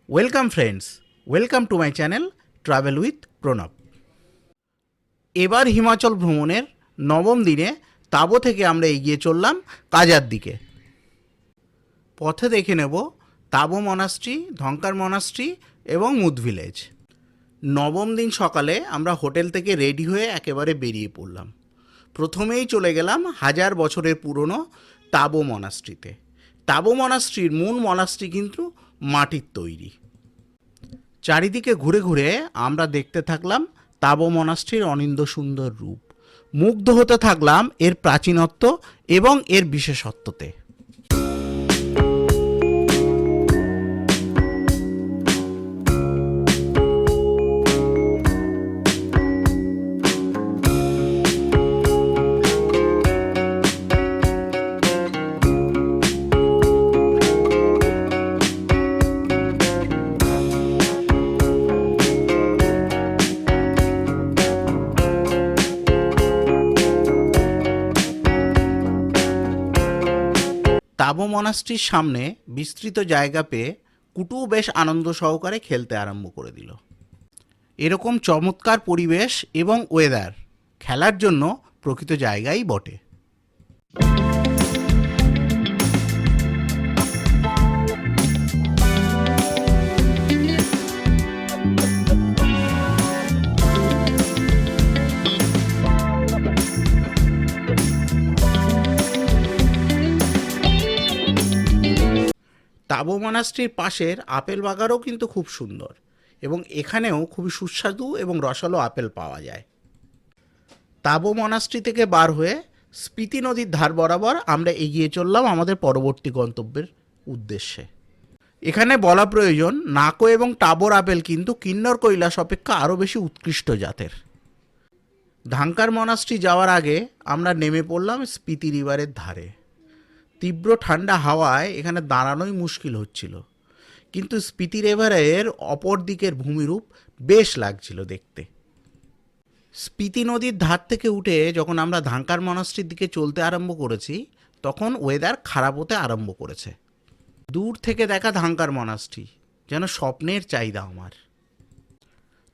Welcome friends, welcome to my channel travel with Pranab. এবার হিমাচল ভ্রমণের নবম দিনে তাবো থেকে আমরা এগিয়ে চললাম কাজার দিকে। পথে দেখে নেব তাবো মনাস্ট্রি, ধনকার মনাস্ট্রি এবং মুদ ভিলেজ। নবম দিন সকালে আমরা হোটেল থেকে রেডি হয়ে একেবারে বেরিয়ে পড়লাম। প্রথমেই চলে গেলাম 1000 বছরের পুরনো তাবো মনাস্ট্রিতে। তাবো মনাস্ট্রির মূল মনাস্ট্রি কিন্তু মাটির তৈরি। চারিদিকে ঘুরে ঘুরে আমরা দেখতে থাকলাম তাবো মনাস্ট্রির অনিন্দ সুন্দর রূপ। মুগ্ধ হতে থাকলাম এর প্রাচীনত্ব এবং এর বিশেষত্বতে। তাবো মনাস্ট্রির সামনে বিস্তৃত জায়গা পেয়ে কুটুও বেশ আনন্দ সহকারে খেলতে আরম্ভ করে দিল। এরকম চমৎকার পরিবেশ এবং ওয়েদার খেলার জন্য প্রকৃত জায়গাই বটে। তাবো মনাস্ট্রির পাশের আপেল বাগানও কিন্তু খুব সুন্দর এবং এখানেও খুবই সুস্বাদু এবং রসালো আপেল পাওয়া যায়। তাবো মনাস্ট্রি থেকে বার হয়ে স্পিতি নদীর ধার বরাবর আমরা এগিয়ে চললাম আমাদের পরবর্তী গন্তব্যের উদ্দেশ্যে। এখানে বলা প্রয়োজন, নাকো এবং টাবোর আপেল কিন্তু কিন্নর কৈলাস অপেক্ষা আরও বেশি উৎকৃষ্ট জাতের। ধানকার মনাস্ট্রি যাওয়ার আগে আমরা নেমে পড়লাম স্পিতি রিভারের ধারে। তীব্র ঠান্ডা হাওয়ায় এখানে দাঁড়ানোই মুশকিল হচ্ছিল, কিন্তু স্পিতি রিভারের অপর দিকের ভূমিরূপ বেশ লাগছিল দেখতে। স্পিতি নদীর ধার থেকে উঠে যখন আমরা ধানকার মনাস্ট্রির দিকে চলতে আরম্ভ করেছি, তখন ওয়েদার খারাপ হতে আরম্ভ করেছে। দূর থেকে দেখা ধানকার মনাস্ট্রি যেন স্বপ্নের চাহিদা আমার।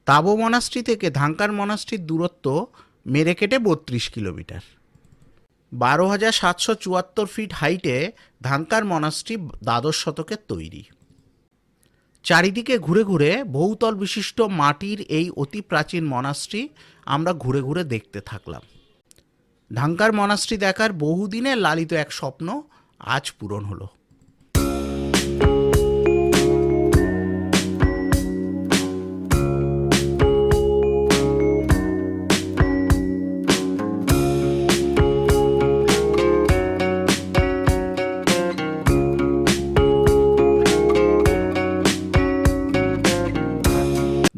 তাবো মনাস্ট্রি থেকে ধানকার মনাস্ট্রির দূরত্ব মেরে কেটে 32 কিলোমিটার। 12,774 ফিট হাইটে ধানকার মনাস্ট্রি দ্বাদশ শতকের তৈরি। চারিদিকে ঘুরে ঘুরে বহুতল বিশিষ্ট মাটির এই অতি প্রাচীন মনাস্ট্রি আমরা ঘুরে ঘুরে দেখতে থাকলাম। ধানকার মনাস্ট্রি দেখার বহুদিনের লালিত এক স্বপ্ন আজ পূরণ হলো।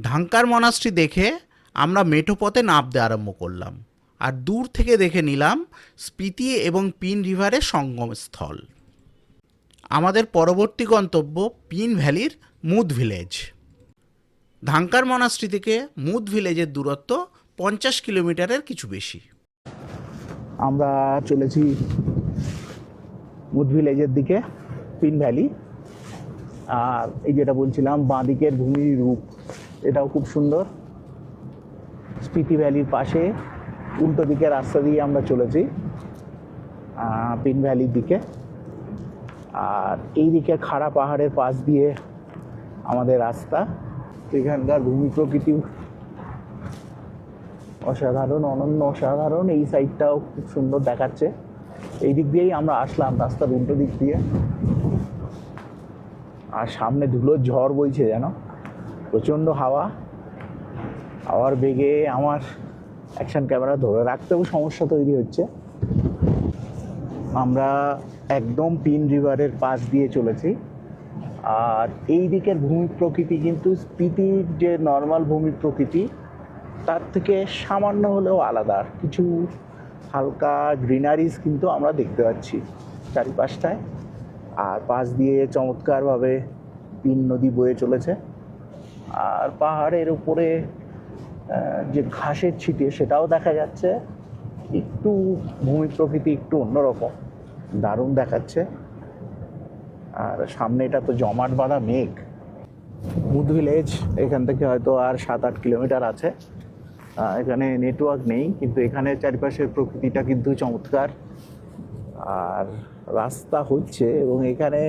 ধানকার মনাস্ট্রি দেখে আমরা মেঠো পথে নামতে আরম্ভ করলাম, আর দূর থেকে দেখে নিলাম স্পিতি এবং পিন রিভারের সঙ্গমস্থল। আমাদের পরবর্তী গন্তব্য পিন ভ্যালির মুদ ভিলেজ। ধানকার মনাস্ট্রি থেকে মুদ ভিলেজের দূরত্ব 50 কিলোমিটারের কিছু বেশি। আমরা চলেছি মুদ ভিলেজের দিকে, পিন ভ্যালি। আর এই যেটা বলছিলাম, বাঁদিকের ভূমির রূপ এটাও খুব সুন্দর। স্পিতি ভ্যালির পাশে উল্টো দিকে রাস্তা দিয়ে আমরা চলেছি পিন ভ্যালির দিকে। আর এই দিকে খাড়া পাহাড়ের পাশ দিয়ে আমাদের রাস্তা। এখানকার ভূমি প্রকৃতি অসাধারণ, অনন্য, অসাধারণ। এই সাইডটাও খুব সুন্দর দেখাচ্ছে। এই দিক দিয়েই আমরা আসলাম, রাস্তার উল্টো দিক দিয়ে। আর সামনে ধুলোর ঝড় বইছে, যেন প্রচণ্ড হাওয়ার বেগে আমার অ্যাকশন ক্যামেরা ধরে রাখতেও সমস্যা তৈরি হচ্ছে। আমরা একদম পিন রিভারের পাশ দিয়ে চলেছি। আর এই দিকের ভূমি প্রকৃতি কিন্তু স্পিতির যে নর্মাল ভূমি প্রকৃতি তার থেকে সামান্য হলেও আলাদা। কিছু হালকা গ্রিনারিজ কিন্তু আমরা দেখতে পাচ্ছি চারিপাশটায়। আর পাশ দিয়ে চমৎকারভাবে পিন নদী বয়ে চলেছে। আর পাহাড়ের উপরে যে ঘাসের ছিটে সেটাও দেখা যাচ্ছে। একটু ভূমি প্রকৃতি একটু অন্যরকম, দারুণ দেখাচ্ছে। আর সামনে এটা তো জমাট বাঁধা মেঘ। মুদ ভিলেজ এখান থেকে হয়তো আর 7-8 কিলোমিটার আছে। এখানে নেটওয়ার্ক নেই, কিন্তু এখানে চারিপাশের প্রকৃতিটা কিন্তু চমৎকার। আর রাস্তা হচ্ছে, এবং এখানে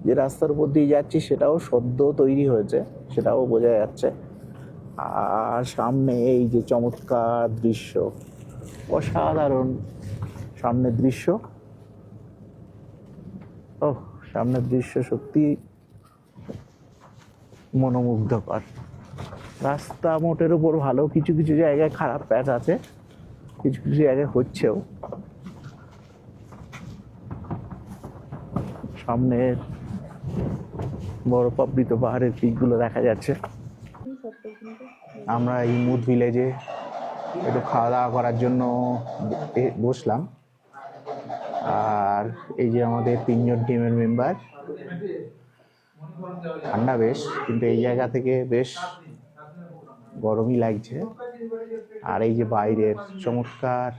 যে রাস্তার উপর দিয়ে যাচ্ছি সেটাও সদ্য তৈরি হয়েছে, সেটাও বোঝা যাচ্ছে। আর সামনে এই যে চমৎকার দৃশ্য, অসাধারণ সামনের দৃশ্য। ওহ, সামনের দৃশ্য সত্যি মনোমুগ্ধকর। রাস্তা মোটের উপর ভালো, কিছু কিছু জায়গায় খারাপ প্যাচ আছে, কিছু কিছু জায়গায় হচ্ছেও। সামনের বরফাবৃত পাহাড়ের পিকগুলো দেখা যাচ্ছে। আমরা এই মুদ ভিলেজে একটু খাওয়া দাওয়া করার জন্য বসলাম। আর এই যে আমাদের 3জন টিমের মেম্বার। ঠান্ডা বেশ, কিন্তু এই জায়গা থেকে বেশ গরমই লাগছে। আর এই যে বাইরের চমৎকার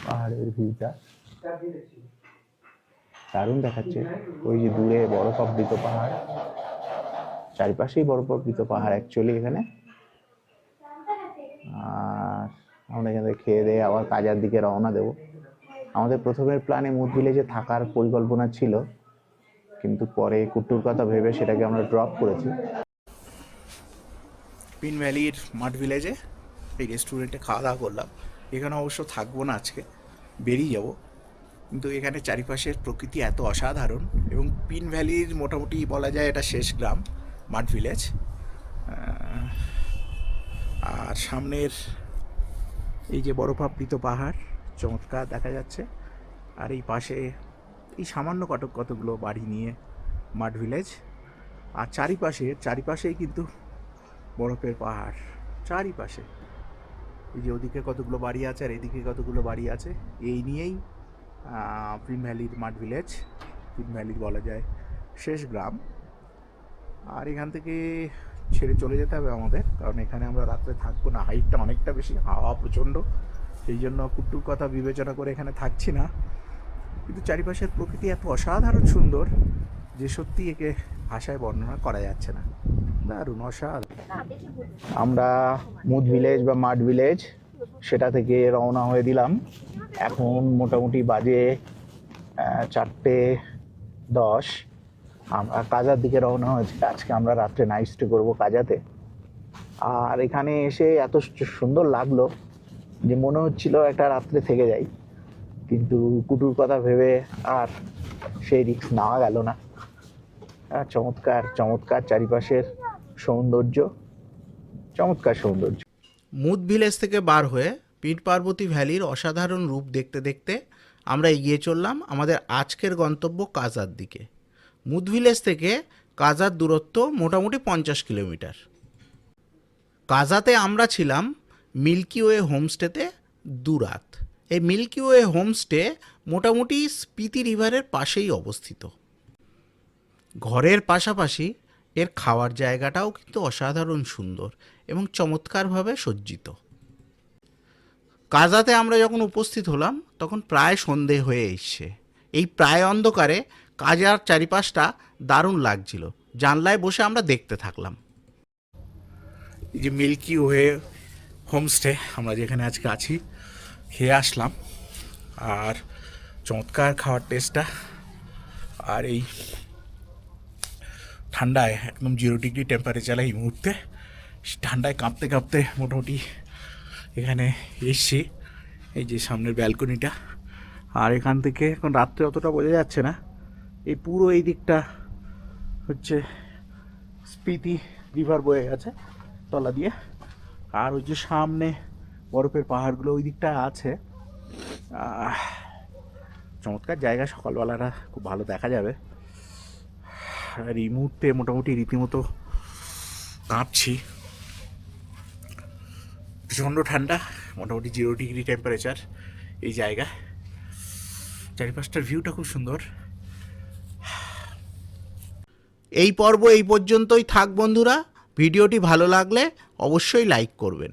পাহাড়ের ভিউটা দারুণ দেখাচ্ছে। ওই যে দূরে বরফাবৃত পাহাড়, চারিপাশেই বরফাবৃত পাহাড় অ্যাকচুয়ালি এখানে। আর আমরা এখানে খেয়ে দিয়ে আবার কাজার দিকে রওনা দেব। আমাদের প্রথমের প্ল্যানে মুদ ভিলেজে থাকার পরিকল্পনা ছিল, কিন্তু পরে কুট্টুর কথা ভেবে সেটাকে আমরা ড্রপ করেছি। পিন ভ্যালির মাড ভিলেজে এই রেস্টুরেন্টে খাওয়া দাওয়া করলাম। এখানে অবশ্য থাকবো না আজকে, বেরিয়ে যাব। কিন্তু এখানে চারিপাশের প্রকৃতি এত অসাধারণ, এবং পিন ভ্যালির মোটামুটি বলা যায় এটা শেষ গ্রাম মাড ভিলেজ। আর সামনের এই যে বরফাবৃত পাহাড় চমৎকার দেখা যাচ্ছে। আর এই পাশে এই সামান্য কতগুলো বাড়ি নিয়ে মাড ভিলেজ। আর চারিপাশেই কিন্তু বরফের পাহাড় চারিপাশে। এই যে ওদিকে কতগুলো বাড়ি আছে আর এদিকে কতগুলো বাড়ি আছে, এই নিয়েই পিন ভ্যালির মাড ভিলেজ। পিন ভ্যালির বলা যায় শেষ গ্রাম। আর এখান থেকে ছেড়ে চলে যেতে হবে আমাদের, কারণ এখানে আমরা রাত্রে থাকবো না। হাইটটা অনেকটা বেশি, হাওয়া প্রচণ্ড, সেই জন্য কুট্টুর কথা বিবেচনা করে এখানে থাকছি না। কিন্তু চারিপাশের প্রকৃতি এত অসাধারণ সুন্দর যে সত্যি একে ভাষায় বর্ণনা করা যাচ্ছে না। দারুণ অসাধারণ। আমরা মুদ ভিলেজ বা মাড ভিলেজ সেটা থেকে রওনা হয়ে দিলাম। এখন মোটামুটি বাজে 4:10। আমরা কাজার দিকে রওনা হয়েছি। আজকে আমরা রাত্রে নাইট স্টে করবো কাজাতে। আর এখানে এসে এত সুন্দর লাগলো যে মনে হচ্ছিল একটা রাত্রে থেকে যাই, কিন্তু কুটুর কথা ভেবে আর সেই রিস্ক নেওয়া গেল না। চমৎকার চমৎকার চারিপাশের সৌন্দর্য, চমৎকার সৌন্দর্য। মুদ ভিলেজ থেকে বার হয়ে পিঠ পার্বতী ভ্যালির অসাধারণ রূপ দেখতে দেখতে আমরা এগিয়ে চললাম আমাদের আজকের গন্তব্য কাজার দিকে। মুদ ভিলেজ থেকে কাজার দূরত্ব মোটামুটি 50 কিলোমিটার। কাজাতে আমরা ছিলাম মিল্কি ওয়ে হোমস্টেতে 2 রাত। এই মিল্কি ওয়ে হোমস্টে মোটামুটি স্পিতি রিভারের পাশেই অবস্থিত। ঘরের পাশাপাশি এর খাওয়ার জায়গাটাও কিন্তু অসাধারণ সুন্দর এবং চমৎকারভাবে সজ্জিত। কাজাতে আমরা যখন উপস্থিত হলাম তখন প্রায় সন্ধে হয়ে এসছে। এই প্রায় অন্ধকারে কাজার চারিপাশটা দারুণ লাগছিল। জানলায় বসে আমরা দেখতে থাকলাম। এই যে মিল্কি ওয়ে হোমস্টে আমরা যেখানে আজকে আছি, খেয়ে আসলাম। আর চমৎকার খাওয়ার টেস্টটা। আর এই ঠান্ডায় একদম 0 ডিগ্রি টেম্পারেচার এই মুহূর্তে, ঠান্ডায় কাঁপতে কাঁপতে মোটামুটি এখানে এসছি। এই যে সামনের ব্যালকনিটা। আর এখান থেকে এখন রাত্রে অতটা বোঝা যাচ্ছে না, এই পুরো এই দিকটা হচ্ছে স্পিতি রিভার বয়ে গেছে তলা দিয়ে। আর ওই যে সামনে বরফের পাহাড়গুলো ওই দিকটা আছে। চমৎকার জায়গা, সকালবেলাটা খুব ভালো দেখা যাবে। আর এই মুহূর্তে মোটামুটি রীতিমতো কাঁপছি, প্রচণ্ড ঠান্ডা, মোটামুটি 0 ডিগ্রি টেম্পারেচার এই জায়গায়। চারিপাশটার ভিউটা খুব সুন্দর। এই পর্ব এই পর্যন্তই থাক বন্ধুরা। ভিডিওটি ভালো লাগলে অবশ্যই লাইক করবেন।